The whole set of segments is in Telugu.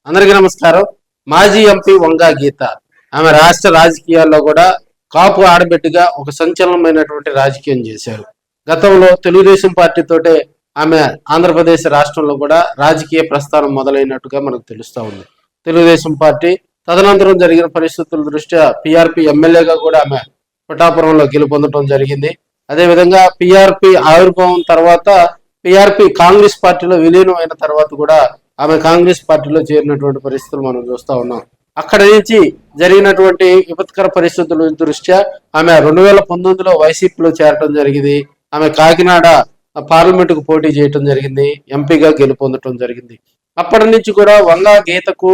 అందరికీ నమస్కారం. మాజీ ఎంపీ వంగా గీత ఆమె రాష్ట్ర రాజకీయాల్లో కూడా కాపు ఆడబిడ్డగా ఒక సంచలనమైనటువంటి రాజకీయం చేశారు. గతంలో తెలుగుదేశం పార్టీతోటే ఆమె ఆంధ్రప్రదేశ్ రాష్ట్రంలో కూడా రాజకీయ ప్రస్థానం మొదలైనట్టుగా మనకు తెలుస్తూ ఉంది. తెలుగుదేశం పార్టీ తదనంతరం జరిగిన పరిస్థితుల దృష్ట్యా పిఆర్పి ఎమ్మెల్యేగా కూడా ఆమె పిఠాపురంలో గెలుపొందడం జరిగింది. అదేవిధంగా పిఆర్పి ఆవిర్భావం తర్వాత పిఆర్పి కాంగ్రెస్ పార్టీలో విలీనం అయిన తర్వాత కూడా ఆమె కాంగ్రెస్ పార్టీలో చేరినటువంటి పరిస్థితులు మనం చూస్తూ ఉన్నాం. అక్కడి నుంచి జరిగినటువంటి విపత్కర పరిస్థితుల దృష్ట్యా ఆమె 2019లో వైసీపీలో చేరటం జరిగింది. ఆమె కాకినాడ పార్లమెంటుకు పోటీ చేయటం జరిగింది, ఎంపీగా గెలుపొందటం జరిగింది. అప్పటి నుంచి కూడా వంగా గీతకు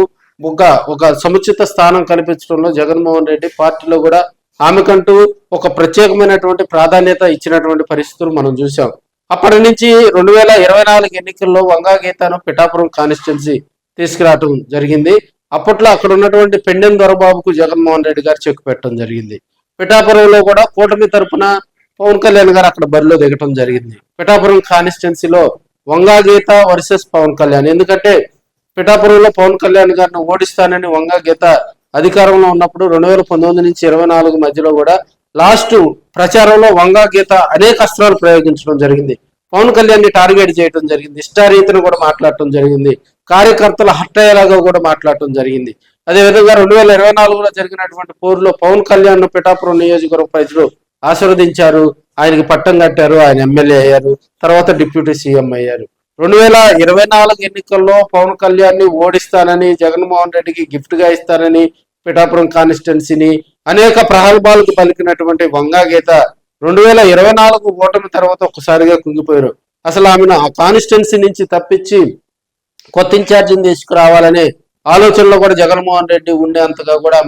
ఒక సముచిత స్థానం కల్పించడంలో జగన్మోహన్ రెడ్డి పార్టీలో కూడా ఆమెకంటూ ఒక ప్రత్యేకమైనటువంటి ప్రాధాన్యత ఇచ్చినటువంటి పరిస్థితులు మనం చూసాం. అప్పటి నుంచి 2024 ఎన్నికల్లో వంగా గీతను పిఠాపురం కాన్స్టిట్యున్సీ తీసుకురావటం జరిగింది. అప్పట్లో అక్కడ ఉన్నటువంటి పెండెం దొరబాబుకు జగన్మోహన్ రెడ్డి గారు చెక్ పెట్టడం జరిగింది. పిఠాపురంలో కూడా కూటమి తరఫున పవన్ కళ్యాణ్ గారు అక్కడ బరిలో దిగటం జరిగింది. పిఠాపురం కాన్స్టిట్యున్సీలో వంగా గీత వర్సెస్ పవన్ కళ్యాణ్. ఎందుకంటే పిఠాపురంలో పవన్ కళ్యాణ్ గారిని ఓడిస్తానని వంగా గీత అధికారంలో ఉన్నప్పుడు 2019 నుంచి 2024 మధ్యలో కూడా లాస్ట్ ప్రచారంలో వంగా గీత అనేక అస్త్రాలు ప్రయోగించడం జరిగింది. పవన్ కళ్యాణ్ ని టార్గెట్ చేయడం జరిగింది, ఇష్టారీతిని కూడా మాట్లాడటం జరిగింది, కార్యకర్తల హర్ట్ అయ్యేలాగా కూడా మాట్లాడటం జరిగింది. అదేవిధంగా 2024లో జరిగినటువంటి పోరులో పవన్ కళ్యాణ్ పిఠాపురం నియోజకవర్గ ప్రజలు ఆశీర్వదించారు, ఆయనకి పట్టం కట్టారు, ఆయన ఎమ్మెల్యే అయ్యారు, తర్వాత డిప్యూటీ సీఎం అయ్యారు. 2024 ఎన్నికల్లో పవన్ కళ్యాణ్ ని ఓడిస్తానని, జగన్మోహన్ రెడ్డికి గిఫ్ట్ గా ఇస్తానని పిఠాపురం కాన్స్టిట్యున్సీని అనేక ప్రగల్భాలకు పలికినటువంటి వంగా గీత 2024 ఓటమి తర్వాత ఒక్కసారిగా కుంగిపోయారు. అసలు ఆమెను ఆ కాన్స్టిట్యున్సీ నుంచి తప్పించి కొత్త ఇన్ఛార్జిని తీసుకురావాలనే ఆలోచనలో కూడా జగన్మోహన్ రెడ్డి ఉండేంతగా కూడా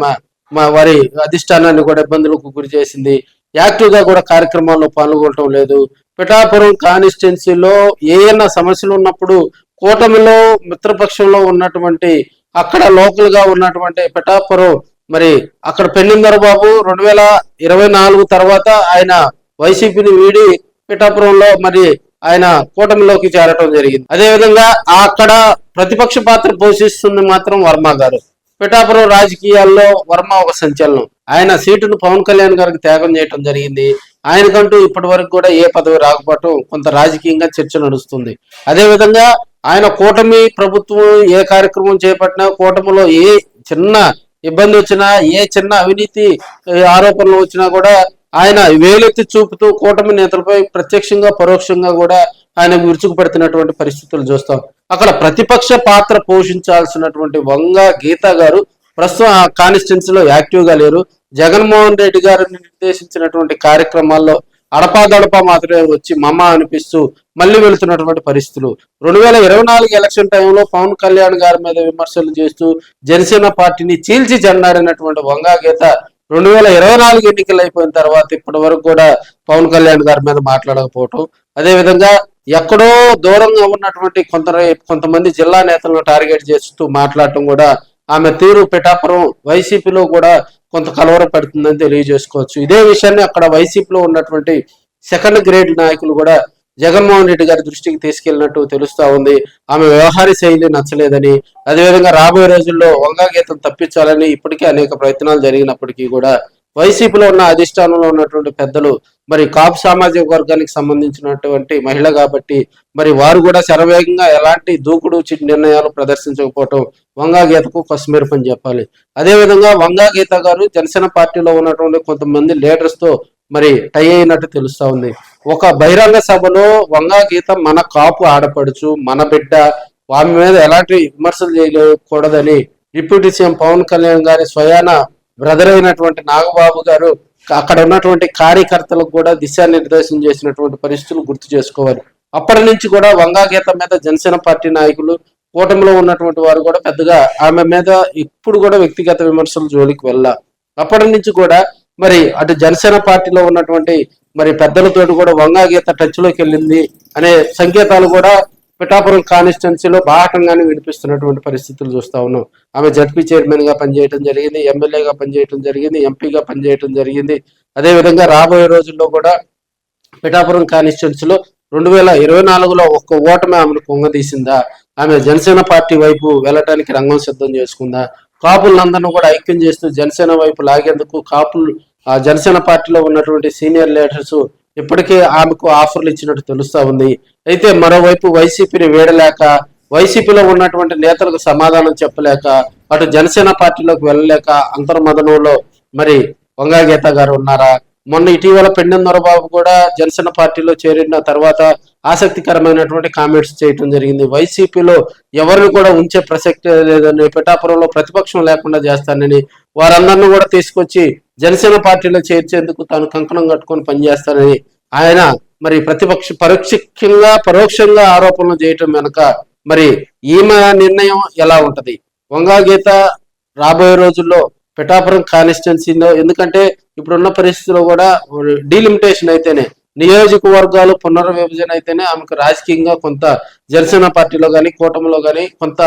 వారి అధిష్టానాన్ని కూడా ఇబ్బందులకు గురి చేసింది. యాక్టివ్గా కూడా కార్యక్రమాల్లో పాల్గొనటం లేదు. పిఠాపురం కాన్స్టిట్యున్సీలో ఏమైనా సమస్యలు ఉన్నప్పుడు కూటమిలో మిత్రపక్షంలో ఉన్నటువంటి అక్కడ లోకల్ గా ఉన్నటువంటి పిఠాపురం మరి అక్కడ పెండెం దొరబాబు 2024 తర్వాత ఆయన వైసీపీని వీడి పిఠాపురంలో మరి ఆయన కూటమిలోకి చేరటం జరిగింది. అదేవిధంగా అక్కడ ప్రతిపక్ష పాత్ర పోషిస్తుంది మాత్రం వర్మ గారు. పిఠాపురం రాజకీయాల్లో వర్మ ఒక సంచలనం. ఆయన సీటును పవన్ కళ్యాణ్ గారికి త్యాగం చేయటం జరిగింది. ఆయనకంటూ ఇప్పటి వరకు కూడా ఏ పదవి రాకపోవటం కొంత రాజకీయంగా చర్చ నడుస్తుంది. అదేవిధంగా ఆయన కూటమి ప్రభుత్వం ఏ కార్యక్రమం చేపట్టినా, కూటమిలో ఏ చిన్న ఇబ్బంది వచ్చినా, ఏ చిన్న అవినీతి ఆరోపణలు వచ్చినా కూడా ఆయన వేలెత్తి చూపుతూ కూటమి నేతలపై ప్రత్యక్షంగా పరోక్షంగా కూడా ఆయన విరుచుకుపడుతున్నటువంటి పరిస్థితులు చూస్తాం. అక్కడ ప్రతిపక్ష పాత్ర పోషించాల్సినటువంటి వంగా గీత గారు ప్రస్తుతం ఆ కాన్స్టిట్యున్సీలో యాక్టివ్గా లేరు. జగన్మోహన్ రెడ్డి గారు నిర్దేశించినటువంటి కార్యక్రమాల్లో అడపాదడపా మాత్రమే వచ్చి మమ్మ అనిపిస్తూ మళ్ళీ వెళుతున్నటువంటి పరిస్థితులు. 2024 ఎలక్షన్ టైంలో పవన్ కళ్యాణ్ గారి మీద విమర్శలు చేస్తూ జనసేన పార్టీని చీల్చి చెండాడినటువంటి వంగా గీత 2024 ఎన్నికలు అయిపోయిన తర్వాత ఇప్పటి వరకు కూడా పవన్ కళ్యాణ్ గారి మీద మాట్లాడకపోవటం, అదేవిధంగా ఎక్కడో దూరంగా ఉన్నటువంటి కొంతమంది జిల్లా నేతలను టార్గెట్ చేస్తూ మాట్లాడటం కూడా ఆమె తీరు పిఠాపురం వైసీపీలో కూడా కొంత కలవర పడుతుందని తెలియజేసుకోవచ్చు. ఇదే విషయాన్ని అక్కడ వైసీపీలో ఉన్నటువంటి సెకండ్ గ్రేడ్ నాయకులు కూడా జగన్మోహన్ రెడ్డి గారి దృష్టికి తీసుకెళ్లినట్టు తెలుస్తా ఉంది. ఆమె వ్యవహార శైలి నచ్చలేదని, అదేవిధంగా రాబోయే రోజుల్లో వంగా గీతం తప్పించాలని ఇప్పటికే అనేక ప్రయత్నాలు జరిగినప్పటికీ కూడా వైసీపీలో ఉన్న అధిష్టానంలో ఉన్నటువంటి పెద్దలు మరి కాపు సామాజిక వర్గానికి సంబంధించినటువంటి మహిళ కాబట్టి మరి వారు కూడా శరవేగంగా ఎలాంటి దూకుడు నిర్ణయాలు ప్రదర్శించకపోవటం వంగా గీతకు కశ్మీర్ పని చెప్పాలి. అదేవిధంగా వంగా గీత గారు జనసేన పార్టీలో ఉన్నటువంటి కొంతమంది లీడర్స్ తో మరి టై అయినట్టు తెలుస్తా ఉంది. ఒక బహిరంగ సభలో వంగా గీత మన కాపు ఆడపడుచు, మన బిడ్డ, ఆమె మీద ఎలాంటి విమర్శలు చేయకూడదని డిప్యూటీ సీఎం పవన్ కళ్యాణ్ గారి స్వయాన బ్రదర్ అయినటువంటి నాగబాబు గారు అక్కడ ఉన్నటువంటి కార్యకర్తలకు కూడా దిశానిర్దేశం చేసినటువంటి పరిస్థితులు గుర్తు చేసుకోవాలి. అప్పటి నుంచి కూడా వంగా గీత మీద జనసేన పార్టీ నాయకులు, కూటమిలో ఉన్నటువంటి వారు కూడా పెద్దగా ఆమె మీద ఇప్పుడు కూడా వ్యక్తిగత విమర్శలు జోలికి వెళ్ళా. అప్పటి నుంచి కూడా మరి అటు జనసేన పార్టీలో ఉన్నటువంటి మరి పెద్దలతోటి కూడా వంగా గీత టచ్ లోకి వెళ్ళింది అనే సంకేతాలు కూడా పిఠాపురం కాన్స్టిట్యున్సీలో బాహటంగానే వినిపిస్తున్నటువంటి పరిస్థితులు చూస్తా ఉన్నాం. ఆమె జడ్పీ చైర్మన్ గా పనిచేయడం జరిగింది, ఎమ్మెల్యేగా పనిచేయడం జరిగింది, ఎంపీగా పనిచేయడం జరిగింది. అదేవిధంగా రాబోయే రోజుల్లో కూడా పిఠాపురం కాన్స్టిట్యున్సీలో 2024లో ఒక్క ఓటమి ఆమెను పొంగదీసిందా? ఆమె జనసేన పార్టీ వైపు వెళ్ళటానికి రంగం సిద్ధం చేసుకుందా? కాపులందరినీ కూడా ఐక్యం చేస్తూ జనసేన వైపు లాగేందుకు కాపులు జనసేన పార్టీలో ఉన్నటువంటి సీనియర్ లీడర్స్ ఇప్పటికే ఆమెకు ఆఫర్లు ఇచ్చినట్టు తెలుస్తా ఉంది. అయితే మరోవైపు వైసీపీని వీడలేక, వైసీపీలో ఉన్నటువంటి నేతలకు సమాధానం చెప్పలేక, అటు జనసేన పార్టీలోకి వెళ్ళలేక అంతర్మదనంలో మరి వంగా గీత గారు ఉన్నారా? మొన్న ఇటీవల పెండెం దొరబాబు కూడా జనసేన పార్టీలో చేరిన తర్వాత ఆసక్తికరమైనటువంటి కామెంట్స్ చేయడం జరిగింది. వైసీపీలో ఎవరిని కూడా ఉంచే ప్రసక్తి లేదని, పిఠాపురంలో ప్రతిపక్షం లేకుండా చేస్తానని, వారందరినీ కూడా తీసుకొచ్చి జనసేన పార్టీలో చేర్చేందుకు తాను కంకణం కట్టుకొని పనిచేస్తానని ఆయన మరి పరోక్షంగా ఆరోపణలు చేయటం వెనుక మరి ఈమె నిర్ణయం ఎలా ఉంటది? వంగా గీత రాబోయే రోజుల్లో పిఠాపురం కాన్స్టిట్యున్సీలో, ఎందుకంటే ఇప్పుడున్న పరిస్థితిలో కూడా డీలిమిటేషన్ అయితేనే, నియోజకవర్గాలు పునర్విభజన అయితేనే ఆమెకు రాజకీయంగా కొంత జనసేన పార్టీలో కానీ కూటమిలో కానీ కొంత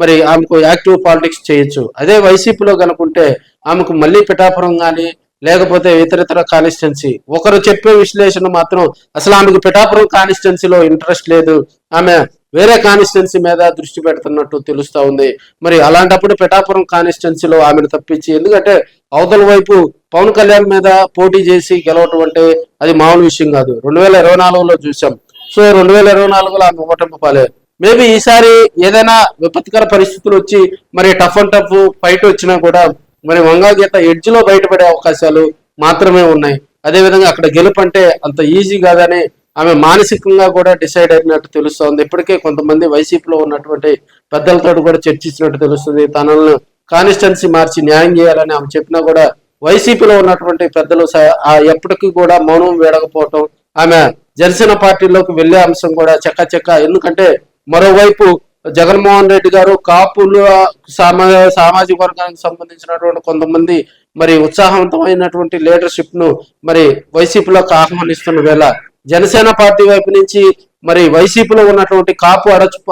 మరి ఆమెకు యాక్టివ్ పాలిటిక్స్ చేయొచ్చు. అదే వైసీపీలో కనుకుంటే ఆమెకు మళ్ళీ పిఠాపురం కానీ లేకపోతే ఇతరితర కాన్స్టిట్యున్సీ, ఒకరు చెప్పే విశ్లేషణ మాత్రం అసలు ఆమెకు పిఠాపురం కాన్స్టిట్యున్సీలో ఇంట్రెస్ట్ లేదు, ఆమె వేరే కాన్స్టిట్యున్సీ మీద దృష్టి పెడుతున్నట్టు తెలుస్తా ఉంది. మరి అలాంటప్పుడు పిఠాపురం కాన్స్టిట్యున్సీలో ఆమెను తప్పించి, ఎందుకంటే అవతల వైపు పవన్ కళ్యాణ్ మీద పోటీ చేసి గెలవటం అంటే అది మామూలు విషయం కాదు. 2024లో చూసాం. సో 2024లో ఆమె ఓటమి పాలే. మేబీ ఈసారి ఏదైనా విపత్కర పరిస్థితులు వచ్చి మరి టఫ్ అండ్ టఫ్ ఫైట్ వచ్చినా కూడా మరి వంగా గీత ఎడ్జ్ లో బయటపడే అవకాశాలు మాత్రమే ఉన్నాయి. అదేవిధంగా అక్కడ గెలుపు అంటే అంత ఈజీ కాదని ఆమె మానసికంగా కూడా డిసైడ్ అయినట్టు తెలుస్తోంది. ఇప్పటికే కొంతమంది వైసీపీలో ఉన్నటువంటి పెద్దలతో కూడా చర్చించినట్టు తెలుస్తుంది. తనను కాన్స్టిట్యున్సీ మార్చి న్యాయం చేయాలని ఆమె చెప్పినా కూడా వైసీపీలో ఉన్నటువంటి పెద్దలు ఎప్పటికీ కూడా మౌనం వేడకపోవటం, ఆమె జనసేన పార్టీలోకి వెళ్లే అంశం కూడా చక్క ఎందుకంటే మరోవైపు జగన్మోహన్ రెడ్డి గారు కాపుల సామాజిక వర్గానికి సంబంధించినటువంటి కొంతమంది మరి ఉత్సాహవంతమైనటువంటి లీడర్షిప్ ను మరి వైసీపీలోకి ఆహ్వానిస్తున్న వేళ జనసేన పార్టీ వైపు నుంచి మరి వైసీపీలో ఉన్నటువంటి కాపు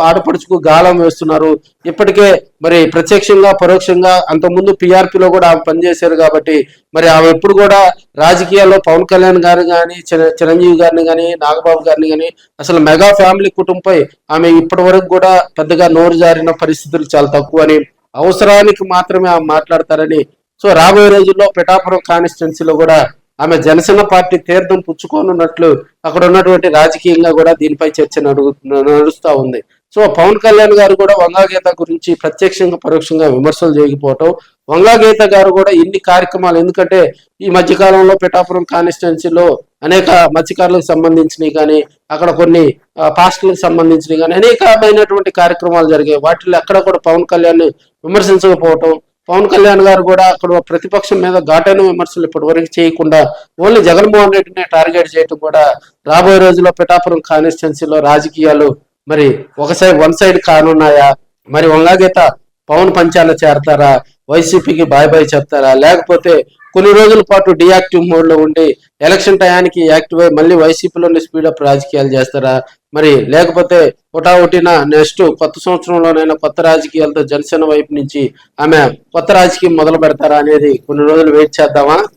ఆడపడుచుకు గాలం వేస్తున్నారు. ఇప్పటికే మరి ప్రత్యక్షంగా పరోక్షంగా అంతకుముందు పిఆర్పీలో కూడా ఆమె పనిచేశారు కాబట్టి మరి ఆమె ఎప్పుడు కూడా రాజకీయాల్లో పవన్ కళ్యాణ్ గారు కానీ, చిరంజీవి గారిని కానీ, నాగబాబు గారిని కానీ, అసలు మెగా ఫ్యామిలీ కుటుంబంపై ఆమె ఇప్పటి వరకు కూడా పెద్దగా నోరు జారిన పరిస్థితులు చాలా తక్కువ అని, అవసరానికి మాత్రమే ఆమె మాట్లాడతారని. సో రాబోయే రోజుల్లో పిఠాపురం కాన్స్టిట్యున్సీలో కూడా ఆమె జనసేన పార్టీ తీర్థం పుచ్చుకోనున్నట్లు అక్కడ ఉన్నటువంటి రాజకీయంగా కూడా దీనిపై చర్చ నడుస్తూ ఉంది. సో పవన్ కళ్యాణ్ గారు కూడా వంగా గీత గురించి ప్రత్యక్షంగా పరోక్షంగా విమర్శలు చేయకపోవటం, వంగా గీత గారు కూడా ఇన్ని కార్యక్రమాలు, ఎందుకంటే ఈ మధ్యకాలంలో పిఠాపురం కాన్స్టిట్యున్సీలో అనేక మత్స్యకారులకు సంబంధించినవి కానీ, అక్కడ కొన్ని పాస్టర్లకు సంబంధించినవి కానీ అనేకమైనటువంటి కార్యక్రమాలు జరిగాయి. వాటిలో ఎక్కడ కూడా పవన్ కళ్యాణ్ విమర్శించకపోవటం, పవన్ కళ్యాణ్ గారు కూడా అక్కడ ప్రతిపక్షం మీద ఘాటైన విమర్శలు ఇప్పటి వరకు చేయకుండా ఓన్లీ జగన్మోహన్ రెడ్డిని టార్గెట్ చేయడం కూడా రాబోయే రోజుల్లో పిఠాపురం కాన్స్టిట్యున్సీలో రాజకీయాలు మరి వన్ సైడ్ కానున్నాయా? మరి వంగా గీత పవన్ పంచాల చేరతారా? వైసీపీకి బాయ్ చెప్తారా? లేకపోతే కొన్ని రోజుల పాటు డియాక్టివ్ మోడ్ లో ఉండి ఎలక్షన్ టయానికి యాక్టివ్ అయ్యి మళ్ళీ వైసీపీలోని స్పీడప్ రాజకీయాలు చేస్తారా? మరి లేకపోతే ఒకటిన నెక్స్ట్ కొత్త సంవత్సరంలోనైనా కొత్త రాజకీయాలతో జనసేన వైపు నుంచి ఆమె కొత్త రాజకీయం మొదలు పెడతారా అనేది కొన్ని రోజులు వెయిట్ చేద్దామా?